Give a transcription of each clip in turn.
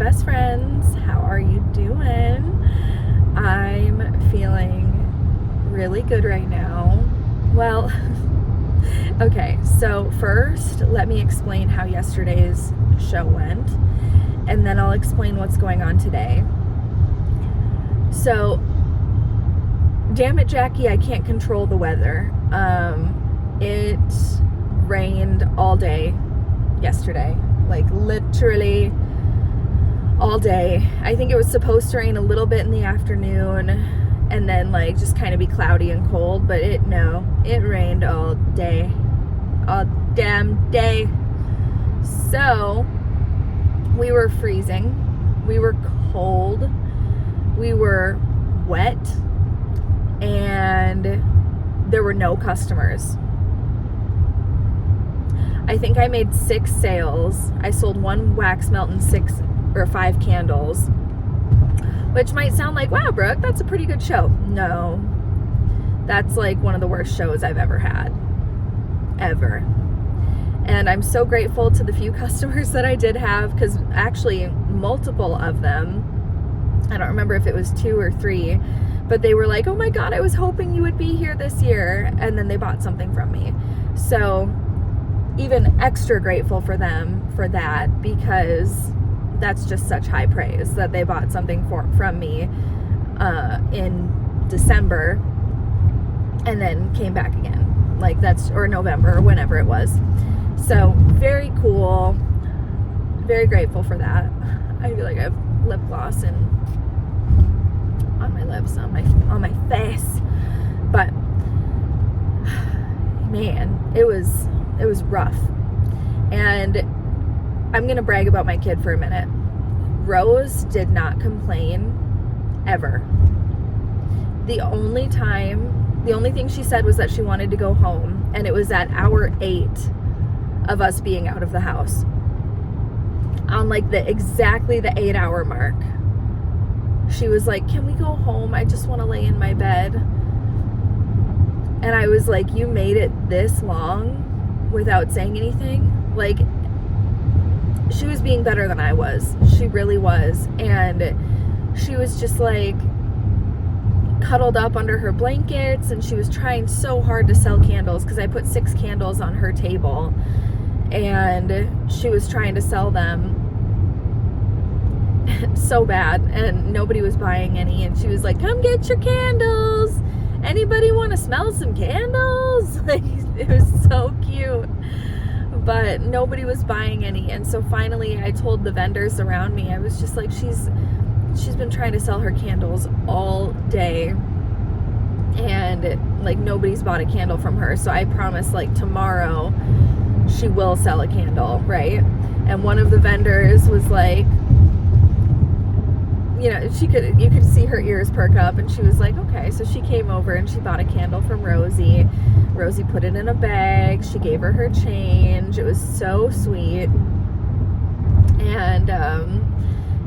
best friends. How are you doing? I'm feeling really good right now. Well, okay, so first let me explain how yesterday's show went, and then I'll explain what's going on today. So, damn it, Jackie, I can't control the weather. It rained all day yesterday, like literally all day. I think it was supposed to rain a little bit in the afternoon and then like just kind of be cloudy and cold, but it rained all day, all damn day. So we were freezing, we were cold, we were wet, and there were no customers. I think I made 6 sales. I sold 1 wax melt and 5 candles, which might sound like, wow, Brooke, that's a pretty good show. No, that's like one of the worst shows I've ever had, ever. And I'm so grateful to the few customers that I did have, because actually multiple of them, I don't remember if it was 2 or 3, but they were like, oh my God, I was hoping you would be here this year. And then they bought something from me. So even extra grateful for them for that, because that's just such high praise that they bought something from me in December and then came back again, like or November or whenever it was. So very cool, very grateful for that. I feel like I have lip gloss and on my lips, on my face, but man, it was rough. And I'm gonna brag about my kid for a minute. Rose did not complain ever. The only thing she said was that she wanted to go home, and it was at hour 8 of us being out of the house, on like exactly the 8-hour mark. She was like, can we go home? I just want to lay in my bed. And I was like, you made it this long without saying anything? Like, she was being better than I was. She really was. And she was just like cuddled up under her blankets, and she was trying so hard to sell candles, because I put 6 candles on her table and she was trying to sell them so bad, and nobody was buying any. And she was like, come get your candles. Anybody want to smell some candles? Like, it was so cute, but nobody was buying any. And so finally I told the vendors around me, I was just like, she's been trying to sell her candles all day, and like nobody's bought a candle from her. So I promised, like, tomorrow she will sell a candle, right? And one of the vendors was like, you know, you could see her ears perk up, and she was like, okay. So she came over and she bought a candle from Rosie. Rosie put it in a bag. She gave her change. It was so sweet. And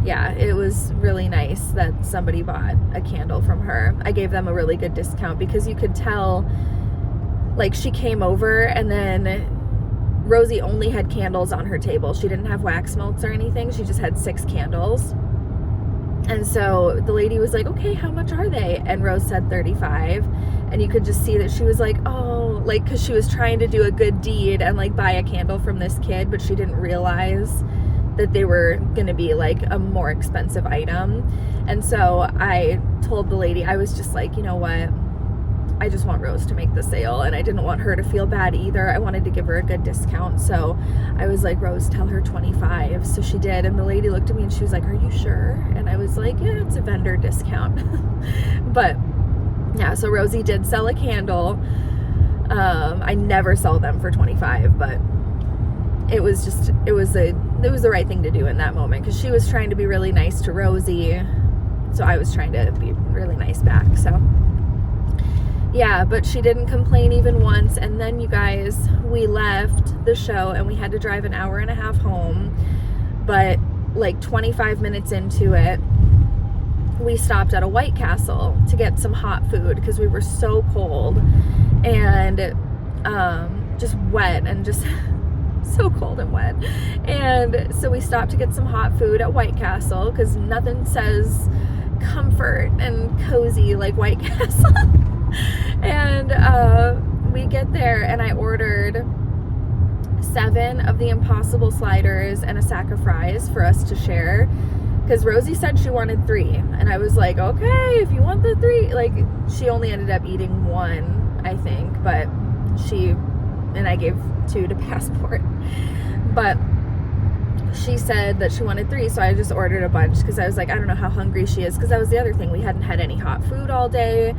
yeah, it was really nice that somebody bought a candle from her. I gave them a really good discount, because you could tell, like, she came over and then Rosie only had candles on her table. She didn't have wax melts or anything. She just had 6 candles. And so the lady was like, okay, how much are they? And Rose said 35. And you could just see that she was like, oh, like, because she was trying to do a good deed and like buy a candle from this kid, but she didn't realize that they were going to be like a more expensive item. And so I told the lady, I was just like, you know what? I just want Rose to make the sale, and I didn't want her to feel bad either. I wanted to give her a good discount. So I was like, Rose, tell her 25. So she did. And the lady looked at me and she was like, are you sure? And I was like, yeah, it's a vendor discount. But yeah, so Rosie did sell a candle. I never sell them for 25, but it was the right thing to do in that moment, because she was trying to be really nice to Rosie. So I was trying to be really nice back. So yeah, but she didn't complain even once. And then, you guys, we left the show and we had to drive an hour and a half home. But like 25 minutes into it, we stopped at a White Castle to get some hot food, because we were so cold and just wet and just so cold and wet. And so we stopped to get some hot food at White Castle, because nothing says comfort and cozy like White Castle. And we get there, and I ordered 7 of the Impossible sliders and a sack of fries for us to share, because Rosie said she wanted 3, and I was like, okay, if you want the 3. Like, she only ended up eating 1, I think, but and I gave 2 to Passport, but she said that she wanted 3, so I just ordered a bunch, because I was like, I don't know how hungry she is, because that was the other thing, we hadn't had any hot food all day,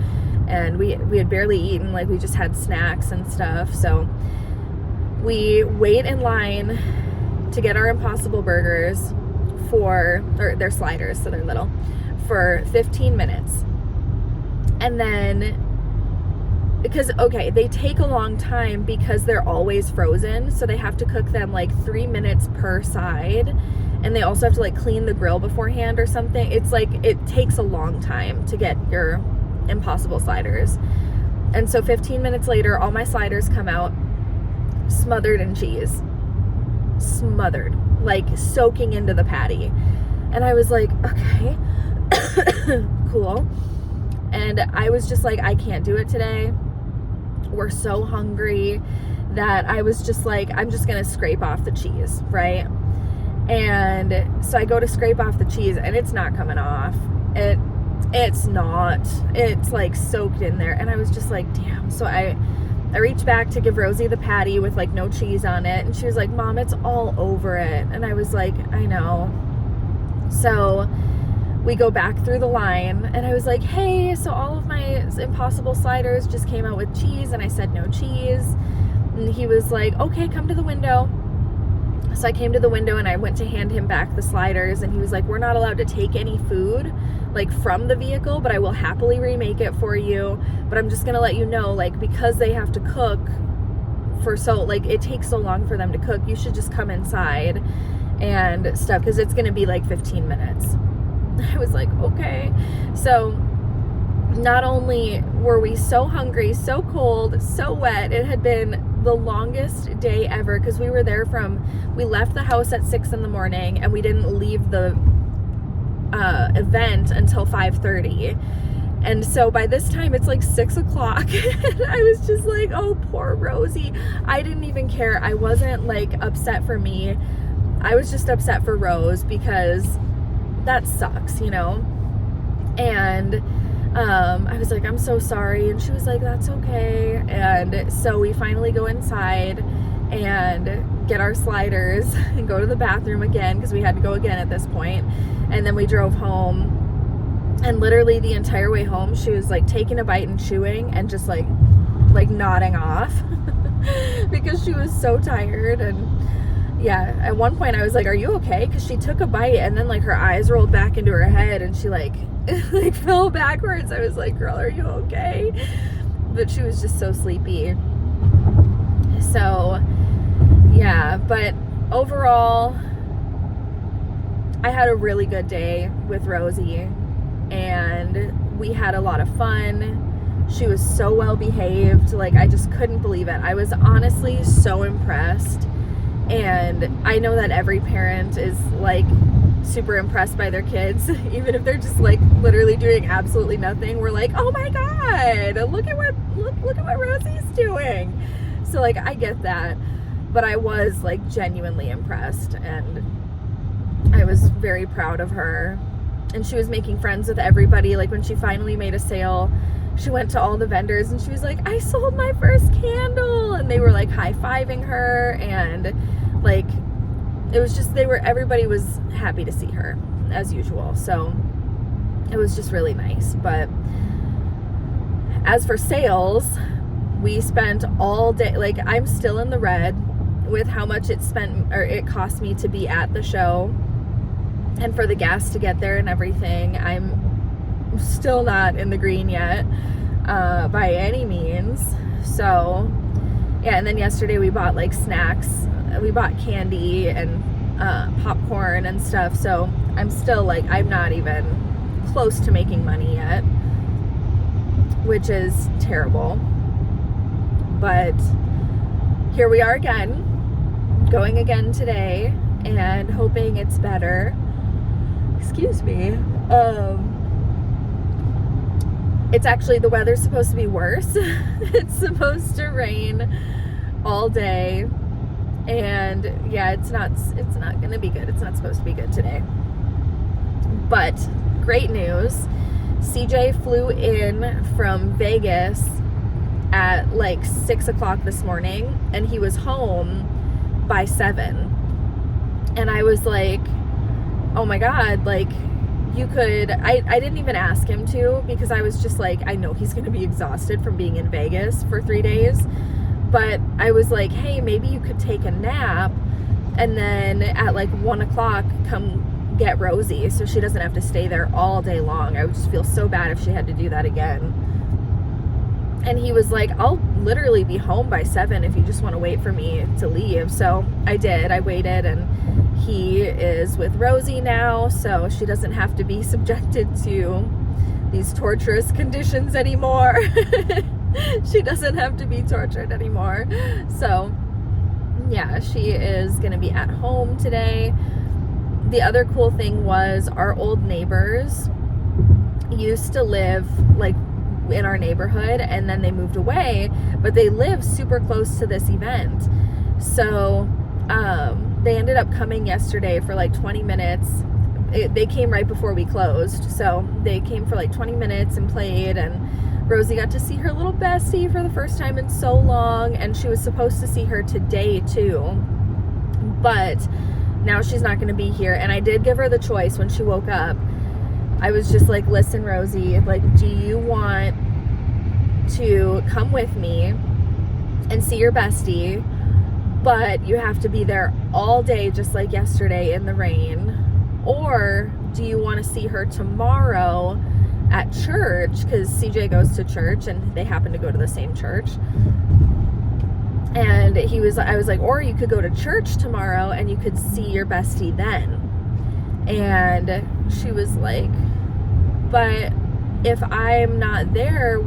and we had barely eaten, like, we just had snacks and stuff. So we wait in line to get our Impossible burgers or they're sliders, so they're little, for 15 minutes. And then, because, okay, they take a long time because they're always frozen, so they have to cook them like 3 minutes per side, and they also have to like clean the grill beforehand or something. It's like, it takes a long time to get your Impossible sliders. And so 15 minutes later, all my sliders come out smothered in cheese. Smothered, like soaking into the patty. And I was like, okay, cool. And I was just like, I can't do it today. We're so hungry that I was just like, I'm just gonna scrape off the cheese, right? And so I go to scrape off the cheese, and it's not coming off. It's not. It's like soaked in there. And I was just like, damn. So I reached back to give Rosie the patty with like no cheese on it, and she was like, Mom, it's all over it. And I was like, I know. So we go back through the line, and I was like, hey, so all of my Impossible sliders just came out with cheese, and I said no cheese. And he was like, okay, come to the window. So I came to the window, and I went to hand him back the sliders, and he was like, we're not allowed to take any food like from the vehicle, but I will happily remake it for you. But I'm just gonna let you know, like, because they have to cook for so, like, it takes so long for them to cook, you should just come inside and stuff, because it's gonna be like 15 minutes. I was like, okay. So not only were we so hungry, so cold, so wet, it had been the longest day ever, because we left the house at 6 in the morning, and we didn't leave the event until 5:30. And so by this time it's like 6 o'clock. And I was just like, oh, poor Rosie. I didn't even care. I wasn't like upset for me. I was just upset for Rose, because that sucks, you know? And I was like, I'm so sorry. And she was like, that's okay. And so we finally go inside and get our sliders and go to the bathroom again, because we had to go again at this point. And then we drove home, and literally the entire way home she was like taking a bite and chewing and just like nodding off because she was so tired. And yeah, at one point I was like, are you okay? Because she took a bite, and then like her eyes rolled back into her head, and she like fell backwards. I was like, girl, are you okay? But she was just so sleepy. So yeah, but overall I had a really good day with Rosie, and we had a lot of fun. She was so well behaved. Like, I just couldn't believe it. I was honestly so impressed. And I know that every parent is like super impressed by their kids, even if they're just like literally doing absolutely nothing. We're like, oh my God, look at what Rosie's doing. So like, I get that, but I was like genuinely impressed, and I was very proud of her. And she was making friends with everybody. Like, when she finally made a sale, she went to all the vendors, and she was like, I sold my first candle. And they were like high-fiving her, and like, it was just, everybody was happy to see her as usual. So it was just really nice. But as for sales, we spent all day, like, I'm still in the red with how much it cost me to be at the show, and for the gas to get there and everything. I'm still not in the green yet, by any means. So yeah, and then yesterday we bought like snacks. We bought candy and popcorn and stuff. So I'm still like, I'm not even close to making money yet, which is terrible. But here we are again, going again today and hoping it's better. Excuse me. It's actually, the weather's supposed to be worse. It's supposed to rain all day. And yeah, it's not going to be good. It's not supposed to be good today. But great news. CJ flew in from Vegas at like 6 o'clock this morning, and he was home by 7. And I was like, oh my God, like, you could, I didn't even ask him to, because I was just like, I know he's going to be exhausted from being in Vegas for 3 days. But I was like, hey, maybe you could take a nap and then at like 1 o'clock come get Rosie so she doesn't have to stay there all day long. I would just feel so bad if she had to do that again. And he was like, I'll literally be home by 7 if you just want to wait for me to leave. So I did. I waited, and he is with Rosie now, so she doesn't have to be subjected to these torturous conditions anymore. She doesn't have to be tortured anymore. So yeah, she is gonna be at home today. The other cool thing was our old neighbors used to live like in our neighborhood, and then they moved away, but they live super close to this event. So they ended up coming yesterday for like 20 minutes. They came right before we closed, so they came for like 20 minutes and played, and Rosie got to see her little bestie for the first time in so long, and she was supposed to see her today too, but now she's not going to be here. And I did give her the choice when she woke up. I was just like, listen, Rosie, like, do you want to come with me and see your bestie, but you have to be there all day just like yesterday in the rain? Or do you want to see her tomorrow at church, because CJ goes to church and they happen to go to the same church? And I was like, or you could go to church tomorrow and you could see your bestie then. And she was like, but if I'm not there,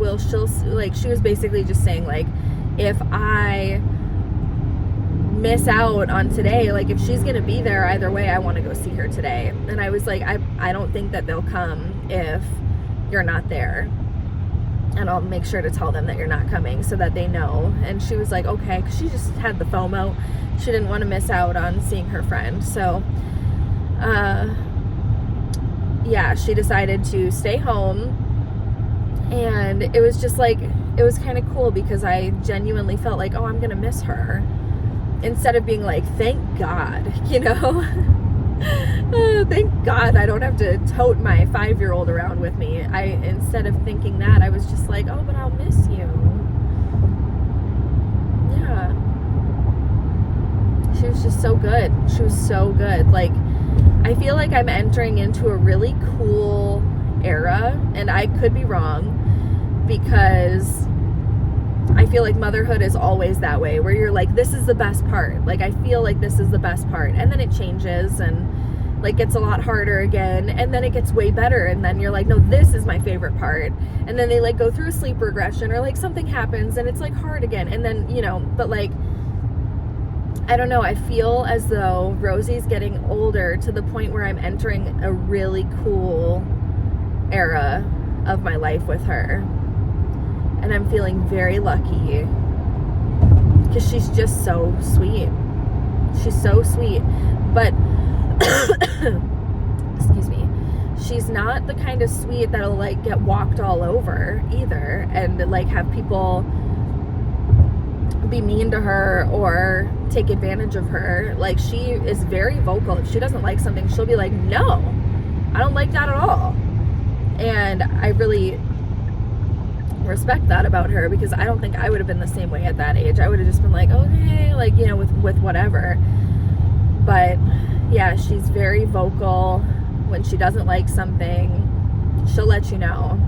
she was basically just saying, like, if I miss out on today, like, if she's gonna be there either way, I want to go see her today. And I was like, I don't think that they'll come if you're not there, and I'll make sure to tell them that you're not coming so that they know. And she was like, okay, because she just had the FOMO. She didn't want to miss out on seeing her friend. So yeah, she decided to stay home. And it was just like, it was kind of cool, because I genuinely felt like, oh, I'm gonna miss her, instead of being like, thank God, you know. Thank God I don't have to tote my 5-year-old around with me. Instead of thinking that, I was just like, oh, but I'll miss you. Yeah. She was just so good. She was so good. Like, I feel like I'm entering into a really cool era, and I could be wrong, because I feel like motherhood is always that way, where you're like, this is the best part. Like, I feel like this is the best part. And then it changes and like gets a lot harder again. And then it gets way better. And then you're like, no, this is my favorite part. And then they like go through a sleep regression, or like something happens and it's like hard again. And then, you know, but like, I don't know. I feel as though Rosie's getting older to the point where I'm entering a really cool era of my life with her. And I'm feeling very lucky, because she's just so sweet. She's so sweet. But, excuse me, she's not the kind of sweet that'll like get walked all over either, and like have people be mean to her or take advantage of her. Like, she is very vocal. If she doesn't like something, she'll be like, no, I don't like that at all. And I really respect that about her, because I don't think I would have been the same way at that age. I would have just been like, okay, like, you know, with whatever. But yeah, she's very vocal. When she doesn't like something, she'll let you know.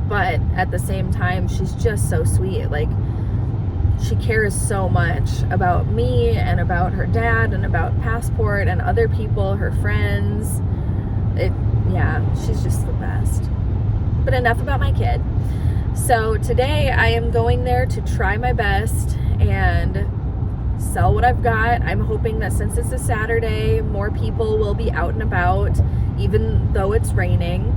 But at the same time, she's just so sweet. Like, she cares so much about me and about her dad and about Passport and other people, her friends. Yeah, she's just the best. But enough about my kid. So today I am going there to try my best and sell what I've got. I'm hoping that since it's a Saturday, more people will be out and about, even though it's raining.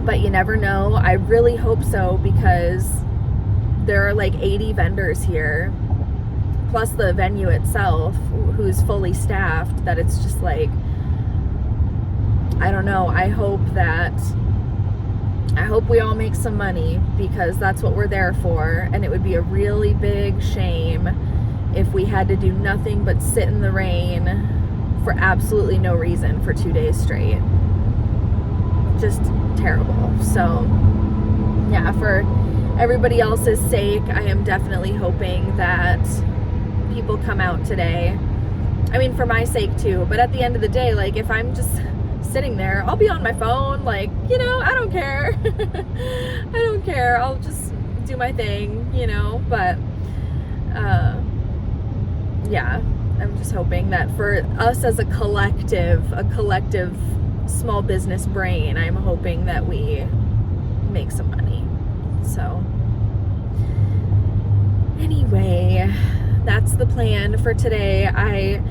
But you never know. I really hope so, because there are like 80 vendors here, plus the venue itself, who's fully staffed, that it's just like, I don't know. I hope we all make some money, because that's what we're there for. And it would be a really big shame if we had to do nothing but sit in the rain for absolutely no reason for 2 days straight. Just terrible. So yeah, for everybody else's sake, I am definitely hoping that people come out today. I mean, for my sake too, but at the end of the day, like, if I'm just sitting there, I'll be on my phone, like, you know, I don't care. I don't care. I'll just do my thing, you know, but yeah, I'm just hoping that for us as a collective small business brain, I'm hoping that we make some money. So anyway, that's the plan for today. I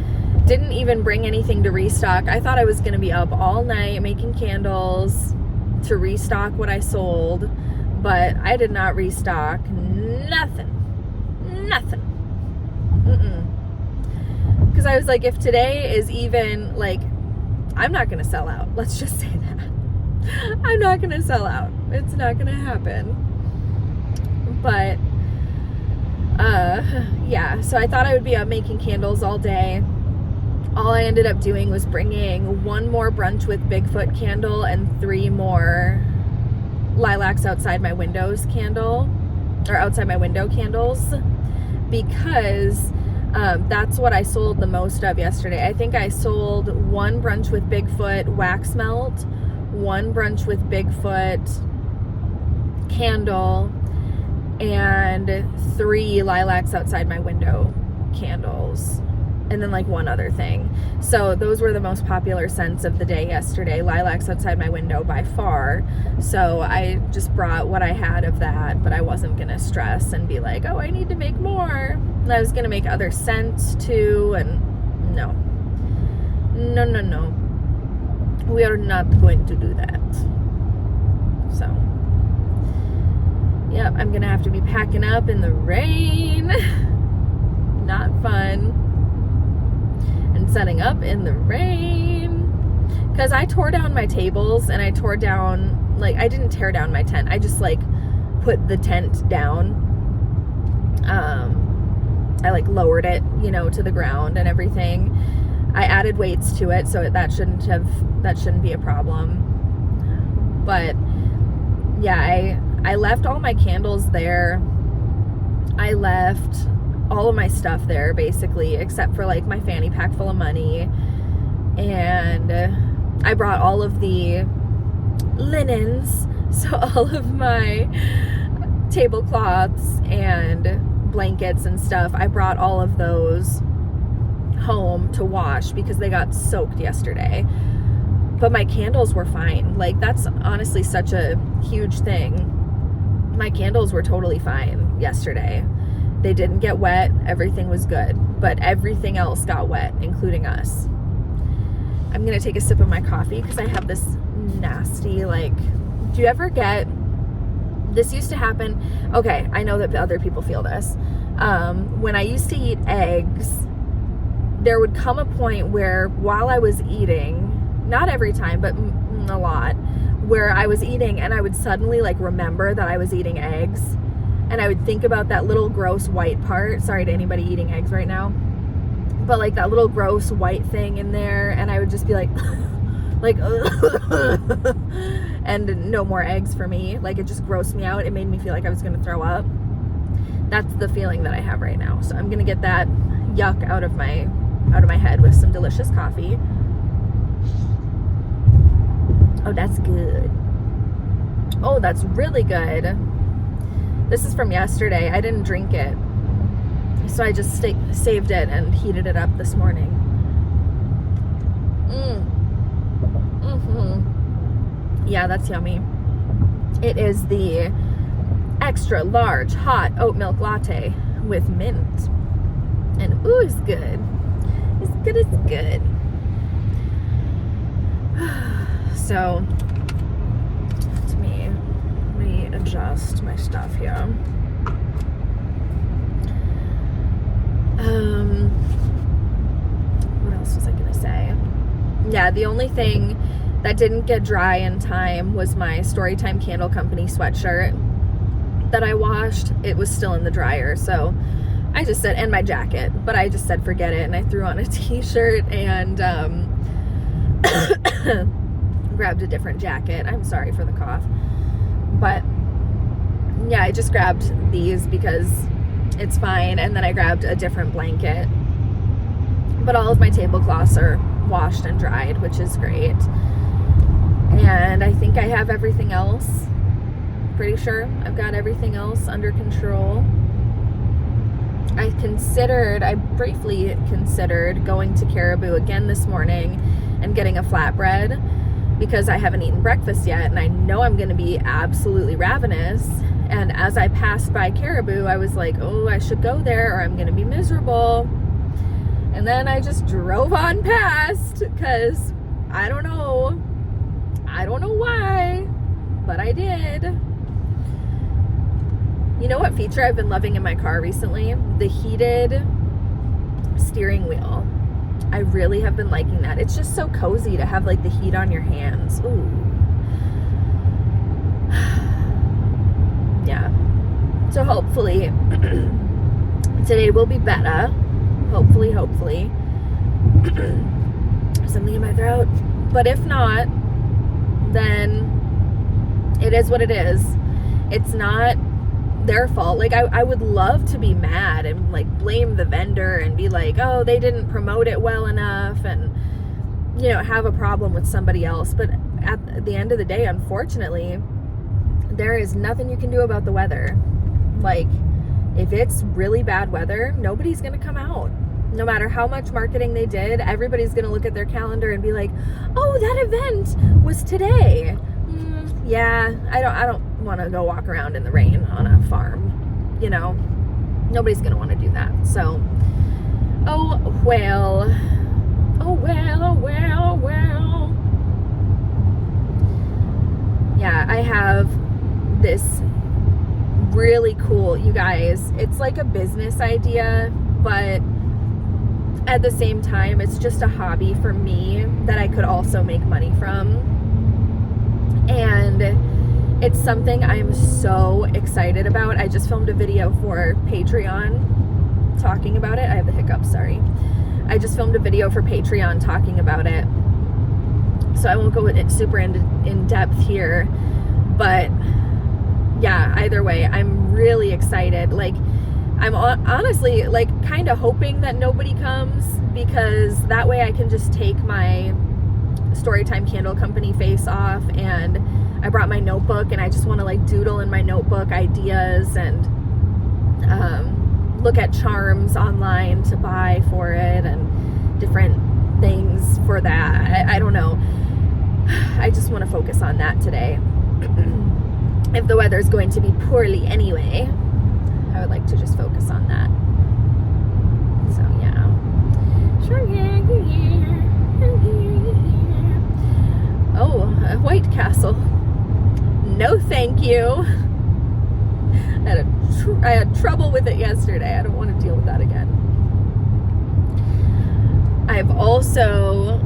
didn't even bring anything to restock. I thought I was going to be up all night making candles to restock what I sold, but I did not restock nothing. Because I was like, if today is even, like, I'm not going to sell out. Let's just say that. I'm not going to sell out. It's not going to happen. But yeah, so I thought I would be up making candles all day. All I ended up doing was bringing one more brunch with Bigfoot candle and 3 more lilacs outside my windows candle, or outside my window candles, because that's what I sold the most of yesterday. I think I sold 1 brunch with Bigfoot wax melt, 1 brunch with Bigfoot candle, and 3 lilacs outside my window candles, and then like 1 other thing. So those were the most popular scents of the day yesterday, lilacs outside my window by far. So I just brought what I had of that, but I wasn't gonna stress and be like, oh, I need to make more. And I was gonna make other scents too, and no, we are not going to do that. So yep, I'm gonna have to be packing up in the rain. Not fun. And setting up in the rain, because I tore down my tables, and I tore down, like, I didn't tear down my tent, I just like put the tent down. I like lowered it, you know, to the ground and everything. I added weights to it, so that shouldn't be a problem. But yeah, I left all my candles there. I left all of my stuff there, basically, except for like my fanny pack full of money. And I brought all of the linens, so all of my tablecloths and blankets and stuff, I brought all of those home to wash because they got soaked yesterday. But my candles were fine. Like, that's honestly such a huge thing. My candles were totally fine yesterday. They didn't get wet. Everything was good. But everything else got wet, including us. I'm going to take a sip of my coffee because I have this nasty, like, do you ever get, this used to happen, okay, I know that other people feel this. When I used to eat eggs, there would come a point where while I was eating, not every time, but a lot, where I was eating and I would suddenly like remember that I was eating eggs, and I would think about that little gross white part. Sorry to anybody eating eggs right now, but like that little gross white thing in there, and I would just be like like and no more eggs for me. Like, it just grossed me out. It made me feel like I was gonna throw up. That's the feeling that I have right now. So I'm gonna get that yuck out of my head with some delicious coffee. Oh, that's good. Oh, that's really good. This is from yesterday. I didn't drink it, so I just saved it and heated it up this morning. Yeah, that's yummy. It is the extra large hot oat milk latte with mint. And ooh, it's good. It's good, it's good. So, let me readjust my stuff here. What else was I gonna say? Yeah, the only thing that didn't get dry in time was my Storytime Candle Company sweatshirt that I washed. It was still in the dryer, so I just said, and my jacket, but I just said forget it, and I threw on a t-shirt and grabbed a different jacket. I'm sorry for the cough, but yeah, I just grabbed these because it's fine, and then I grabbed a different blanket. But all of my tablecloths are washed and dried, which is great. And I think I have everything else. Pretty sure I've got everything else under control. I briefly considered going to Caribou again this morning and getting a flatbread because I haven't eaten breakfast yet, and I know I'm going to be absolutely ravenous. And as I passed by Caribou, I was like, oh, I should go there or I'm going to be miserable. And then I just drove on past because I don't know why, but I did. You know what feature I've been loving in my car recently? The heated steering wheel. I really have been liking that. It's just so cozy to have like the heat on your hands. Ooh. Yeah. So hopefully today will be better. Hopefully. Something in my throat. But if not, then it is what it is. It's not their fault. Like I would love to be mad and like blame the vendor and be like, oh, they didn't promote it well enough, and have a problem with somebody else. But at the end of the day, unfortunately, there is nothing you can do about the weather. Like, if it's really bad weather, nobody's gonna come out. No matter how much marketing they did, everybody's gonna look at their calendar and be like, oh, that event was today. Yeah, I don't want to go walk around in the rain on a farm. Nobody's gonna want to do that. So, oh well. Yeah, I have this really cool, you guys, it's like a business idea, but at the same time, it's just a hobby for me that I could also make money from. And it's something I'm so excited about. I just filmed a video for Patreon talking about it. I have the hiccups, sorry. I just filmed a video for Patreon talking about it. So I won't go super in depth here. But yeah, either way, I'm really excited. Like, I'm honestly like kind of hoping that nobody comes, because that way I can just take my Storytime Candle Company face off, and I brought my notebook and I just want to like doodle in my notebook ideas and look at charms online to buy for it and different things for that. I don't know. I just want to focus on that today. If the weather is going to be poorly anyway, I would like to just focus on that. So yeah. Sure, yeah. Oh, a White Castle. No thank you. I had trouble with it yesterday. I don't want to deal with that again. I've also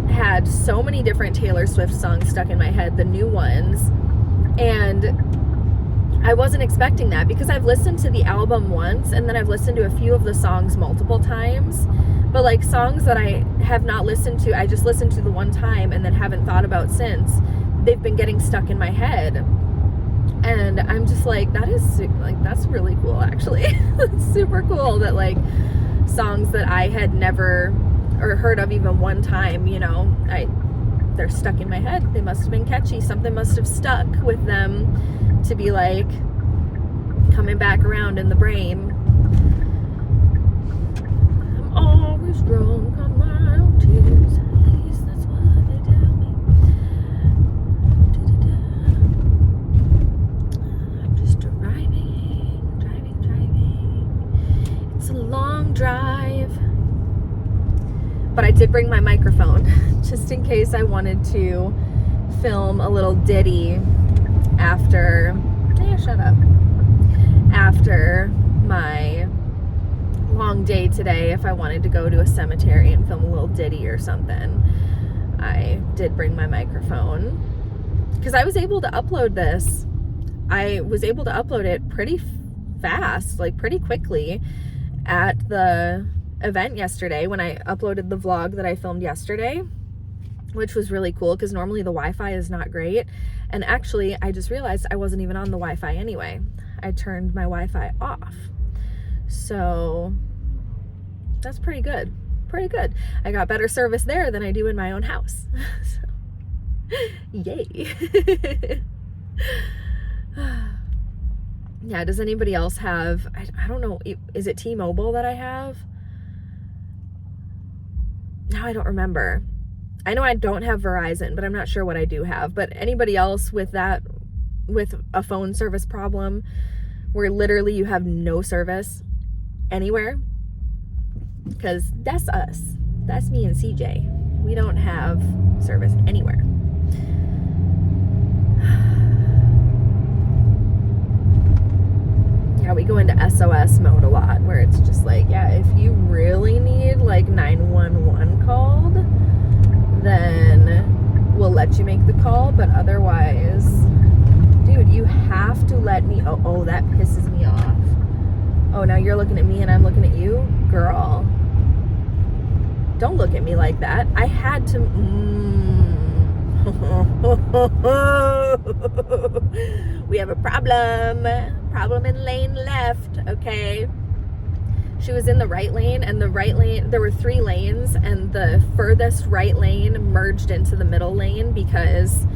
had so many different Taylor Swift songs stuck in my head, the new ones, and I wasn't expecting that, because I've listened to the album once and then I've listened to a few of the songs multiple times, but like songs that I have not listened to, I just listened to the one time and then haven't thought about since, they've been getting stuck in my head. And I'm just like, that's really cool, actually. It's super cool that like songs that I had never or heard of even one time, they're stuck in my head. They must have been catchy. Something must have stuck with them to be like coming back around in the brain. I'm always drunk on my own tears. At least that's what they tell me. I'm just driving. It's a long drive. But I did bring my microphone just in case I wanted to film a little ditty after, after my long day today. If I wanted to go to a cemetery and film a little ditty or something, I did bring my microphone because I was able to upload this. I was able to upload it pretty fast, like pretty quickly at the event yesterday when I uploaded the vlog that I filmed yesterday, which was really cool because normally the Wi-Fi is not great. And actually, I just realized I wasn't even on the Wi-Fi anyway. I turned my Wi-Fi off. So that's pretty good. Pretty good. I got better service there than I do in my own house. So, yay. Yeah, does anybody else have, I don't know, is it T-Mobile that I have? No, I don't remember. I know I don't have Verizon, but I'm not sure what I do have. But anybody else with that, with a phone service problem where literally you have no service anywhere? Because that's us. That's me and CJ. We don't have service anywhere. Yeah, we go into SOS mode a lot where it's just like, yeah, if you really need like 911 called, then we'll let you make the call, but otherwise, dude, you have to let me, oh, that pisses me off. Oh, now you're looking at me and I'm looking at you? Girl, don't look at me like that. I had to, we have a problem in lane left, okay? She was in the right lane, and the right lane, there were 3 lanes, and the furthest right lane merged into the middle lane because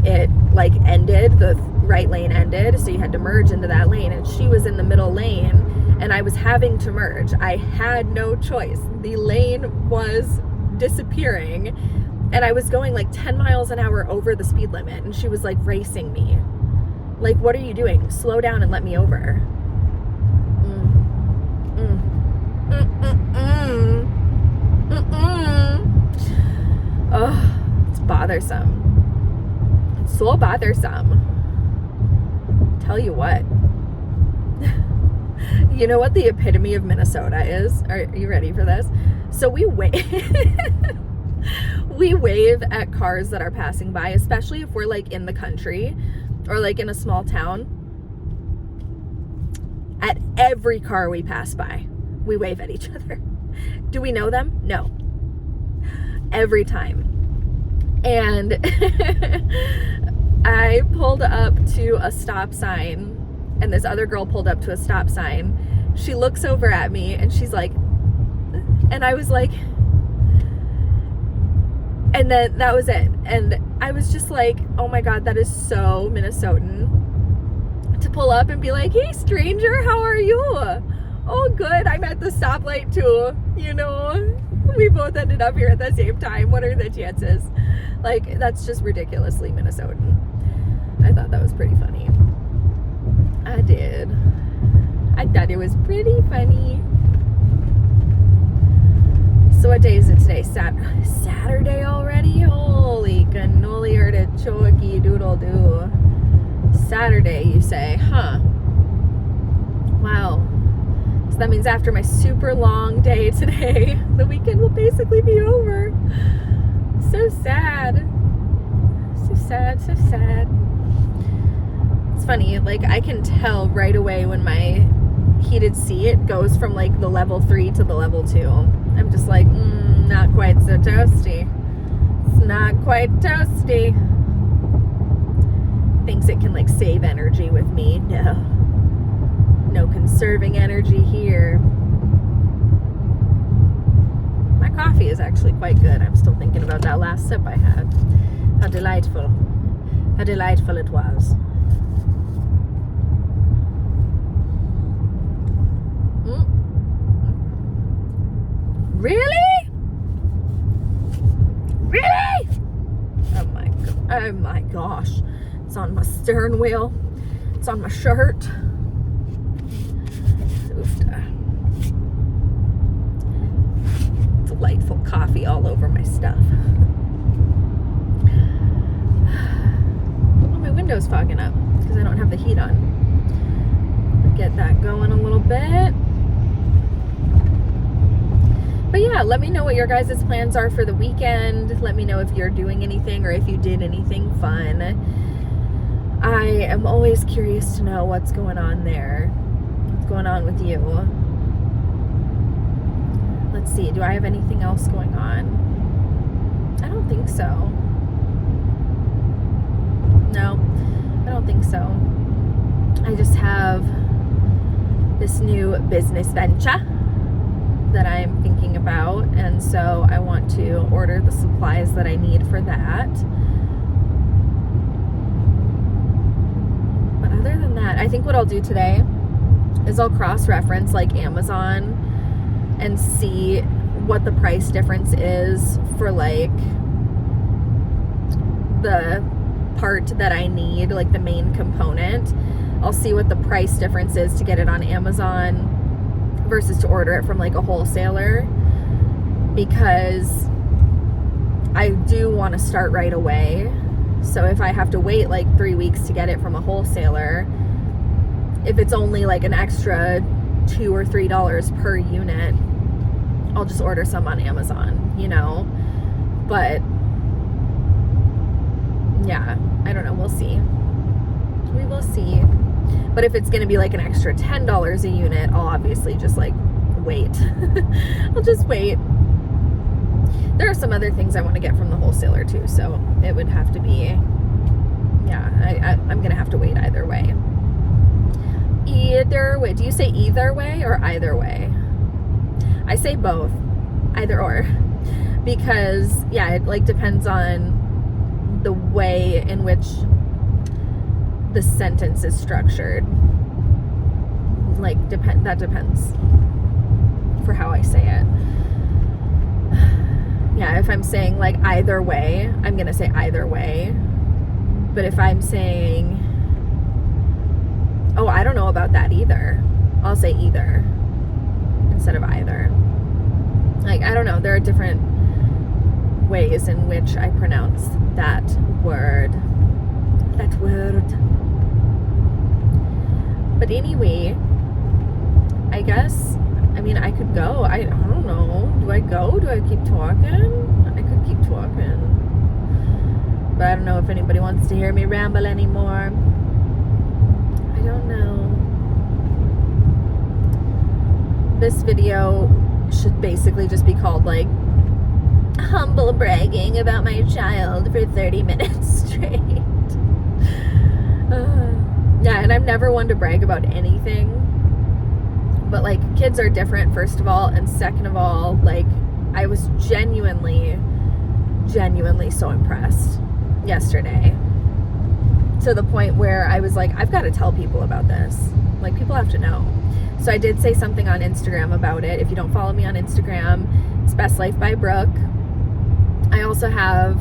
it like ended, the right lane ended, so you had to merge into that lane, and she was in the middle lane, and I was having to merge. I had no choice. The lane was disappearing, and I was going like 10 miles an hour over the speed limit, and she was like racing me. Like, what are you doing? Slow down and let me over. Oh, it's bothersome. It's so bothersome. Tell you what. You know what the epitome of Minnesota is? Are you ready for this? So we wave at cars that are passing by, especially if we're like in the country or like in a small town. At every car we pass by, we wave at each other. Do we know them? No. Every time. And I pulled up to a stop sign, and this other girl pulled up to a stop sign. She looks over at me and she's like, and I was like, and then that was it. And I was just like, oh my God, that is so Minnesotan to pull up and be like, hey stranger, how are you? Oh good, I'm at the stoplight too, you know, we both ended up here at the same time. What are the chances? Like, that's just ridiculously Minnesotan. I thought that was pretty funny. I did. I thought it was pretty funny. So what day is it today? Saturday already? Holy cannoli artichoke doodle doo. Saturday, you say, huh? Wow. So that means after my super long day today, the weekend will basically be over. So sad. So sad, so sad. It's funny, like I can tell right away when my heated seat goes from like the level 3 to the level 2. I'm just like, not quite so toasty. It's not quite toasty. Thinks it can like save energy with me. No conserving energy here. My coffee is actually quite good. I'm still thinking about that last sip I had. How delightful. How delightful it was. Really? Really? Oh my gosh. It's on my steering wheel. It's on my shirt. Delightful coffee all over my stuff. Oh, my window's fogging up because I don't have the heat on. Get that going a little bit. But yeah, let me know what your guys' plans are for the weekend. Let me know if you're doing anything or if you did anything fun. I am always curious to know what's going on there. What's going on with you? Let's see, do I have anything else going on? I don't think so. No, I don't think so. I just have this new business venture that I'm thinking about, and so I want to order the supplies that I need for that. But other than that, I think what I'll do today is I'll cross-reference like Amazon and see what the price difference is for like the part that I need, like the main component. I'll see what the price difference is to get it on Amazon versus to order it from like a wholesaler, because I do want to start right away. So if I have to wait like 3 weeks to get it from a wholesaler, if it's only like an extra $2 or $3 per unit, I'll just order some on Amazon, you know. But yeah, I don't know, we'll see. We will see. But if it's going to be like an extra $10 a unit, I'll obviously just like wait. I'll just wait. There are some other things I want to get from the wholesaler too, so it would have to be, yeah, I'm going to have to wait either way. Either way. Do you say either way or either way? I say both. Either or. Because, yeah, it like depends on the way in which the sentence is structured. Like, that depends for how I say it. Yeah, if I'm saying like either way, I'm gonna say either way. But if I'm saying, oh, I don't know about that either, I'll say either instead of either. Like, I don't know, there are different ways in which I pronounce that word. But anyway, I guess, I mean, I could go. I don't know. Do I go? Do I keep talking? I could keep talking. But I don't know if anybody wants to hear me ramble anymore. I don't know. This video should basically just be called, like, humble bragging about my child for 30 minutes straight. Yeah, and I'm never one to brag about anything. But, like, kids are different, first of all. And second of all, like, I was genuinely so impressed yesterday. To the point where I was like, I've got to tell people about this. Like, people have to know. So I did say something on Instagram about it. If you don't follow me on Instagram, it's Best Life by Brooke. I also have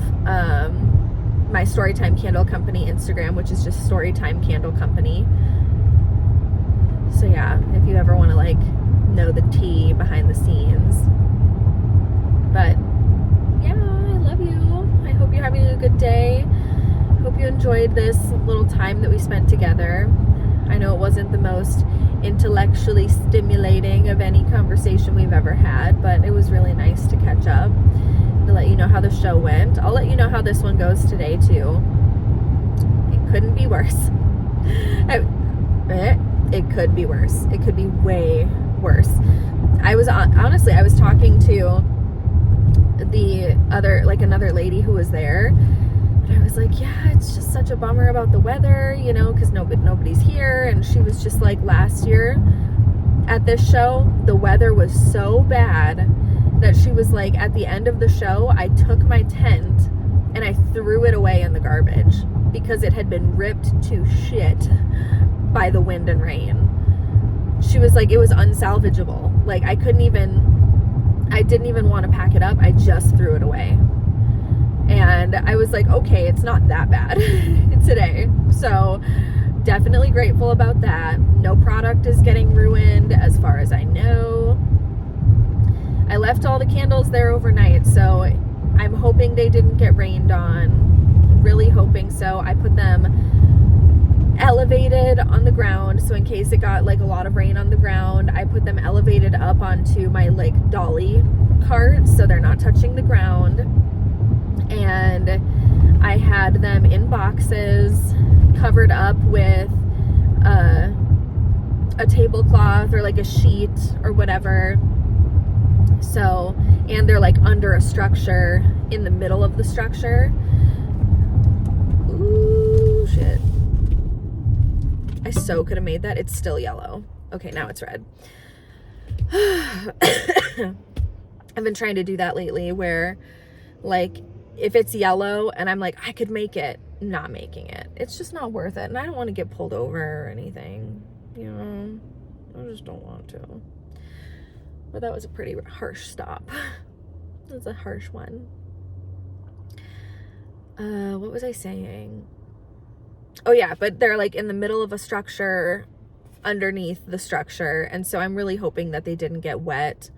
my Storytime Candle Company Instagram, which is just Storytime Candle Company. So yeah, if you ever want to like know the tea behind the scenes. But yeah, I love you. I hope you're having a good day. Hope you enjoyed this little time that we spent together. I know it wasn't the most intellectually stimulating of any conversation we've ever had, but it was really nice to catch up, to let you know how the show went. I'll let you know how this one goes today too. It couldn't be worse. It could be worse. It could be way worse. I was talking to another lady who was there, and I was like, yeah, it's just such a bummer about the weather, you know, because nobody's here. And she was just like, last year at this show, the weather was so bad that she was like, at the end of the show, I took my tent and I threw it away in the garbage because it had been ripped to shit by the wind and rain. She was like, it was unsalvageable. Like, I didn't even want to pack it up. I just threw it away. And I was like, okay, it's not that bad today. So definitely grateful about that. No product is getting ruined as far as I know. I left all the candles there overnight, so I'm hoping they didn't get rained on. Really hoping so. I put them elevated on the ground, so in case it got like a lot of rain on the ground, I put them elevated up onto my like dolly cart so they're not touching the ground. And I had them in boxes covered up with a tablecloth or like a sheet or whatever. So, and they're like under a structure in the middle of the structure. Ooh, shit. I so could have made that. It's still yellow. Okay, now it's red. I've been trying to do that lately where like if it's yellow and I'm like, I could make it, not making it. It's just not worth it. And I don't want to get pulled over or anything. You know, I just don't want to. But that was a pretty harsh stop. That was a harsh one. What was I saying? Oh yeah, but they're like in the middle of a structure underneath the structure. And so I'm really hoping that they didn't get wet.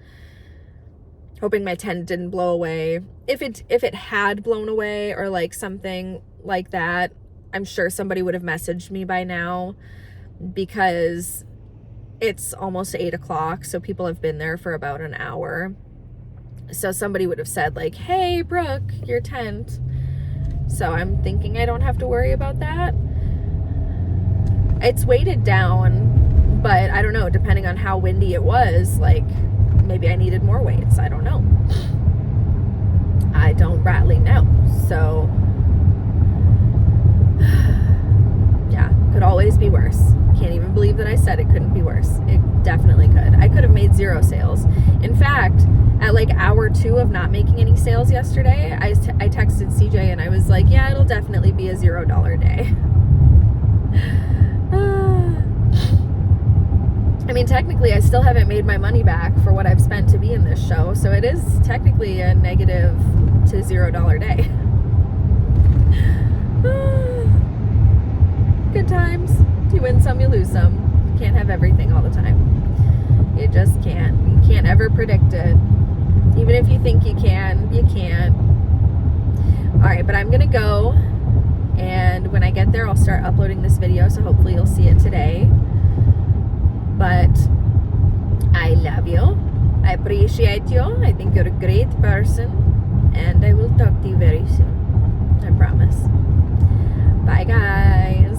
Hoping my tent didn't blow away. If it had blown away or like something like that, I'm sure somebody would have messaged me by now, because it's almost 8 o'clock, so people have been there for about an hour. So somebody would have said like, hey Brooke, your tent. So I'm thinking I don't have to worry about that. It's weighted down, but I don't know, depending on how windy it was, like maybe I needed more weights. I don't know. I don't rightly know. So yeah, could always be worse. Can't even believe that I said it couldn't be worse. It definitely could. I could have made 0 sales. In fact, at like hour 2 of not making any sales yesterday, I texted CJ and I was like, yeah, it'll definitely be a $0 day. I mean, technically, I still haven't made my money back for what I've spent to be in this show, so it is technically a negative to $0 day. Good times. You win some, you lose some. You can't have everything all the time. You just can't. You can't ever predict it. Even if you think you can, you can't. Alright, but I'm gonna go, and when I get there, I'll start uploading this video, so hopefully you'll see it today. But I love you. I appreciate you. I think you're a great person. And I will talk to you very soon. I promise. Bye, guys.